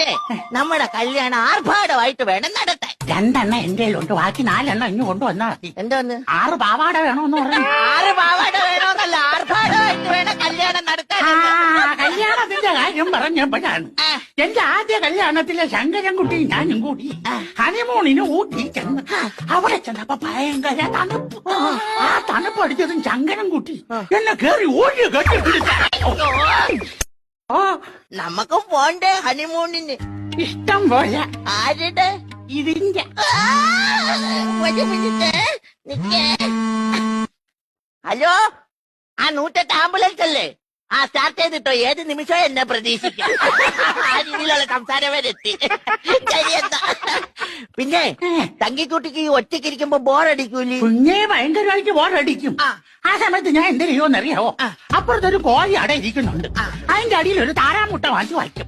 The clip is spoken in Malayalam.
പിന്നെ നമ്മുടെ കല്യാണം ആർഭാടമായിട്ട് വേണം നടത്താൻ. 2 എണ്ണം എന്റെ ഉണ്ട്, ബാക്കി 4 എണ്ണം ഇഞ്ഞു കൊണ്ടുവന്നാ മതി. എന്തോന്ന് 6 പാവാട വേണോന്ന് പറഞ്ഞു. 6 പാവാട വേണോന്നല്ല, ആർഭാടമായിട്ട് വേണം കല്യാണം നടത്താൻ. കല്യാണത്തിന്റെ കാര്യം പറഞ്ഞപ്പോഴാണ് എന്റെ ആദ്യ കല്യാണത്തിലെ ശങ്കരൻകുട്ടി ഞാനും കൂടി ഹണിമൂണിന് ഊട്ടി ചെന്ന് അവിടെ ചെന്നപ്പോ ഭയങ്കര തണുപ്പ്. ആ തണുപ്പ് അടിച്ചതും ശങ്കരൻകുട്ടി എന്നെ കേറി ഓടി കെട്ടി ഓ നമുക്കും പോണ്ടേ ഹണിമൂണിന്? ഇഷ്ടം പോലെ. ആരുടെ? ഇതിന്റെ ഒരു മിനിറ്റ് നിക്കേ. ഹലോ, ആ 108 ആംബുലൻസ് അല്ലേ? ആ സ്റ്റാർട്ട് ചെയ്തിട്ടോ, ഏത് നിമിഷവും എന്നെ പ്രതീക്ഷിക്കാം. ആ രീതിയിലുള്ള സംസാരം വരെ എത്തി. ശരിയെന്നാ. പിന്നെ തങ്കിക്കുട്ടിക്ക് ഈ ഒറ്റയ്ക്കിരിക്കുമ്പോ ബോറടിക്കൂലേ? കുഞ്ഞെ ഭയങ്കരമായിട്ട് ബോറടിക്കും. ആ സമയത്ത് ഞാൻ എന്ത് ചെയ്യുമെന്നറിയാവോ? അപ്പുറത്തൊരു കോഴി അട ഇരിക്കുന്നുണ്ട്, അതിന്റെ അടിയിൽ ഒരു താരാമുട്ട വാങ്ങി വയ്ക്കും.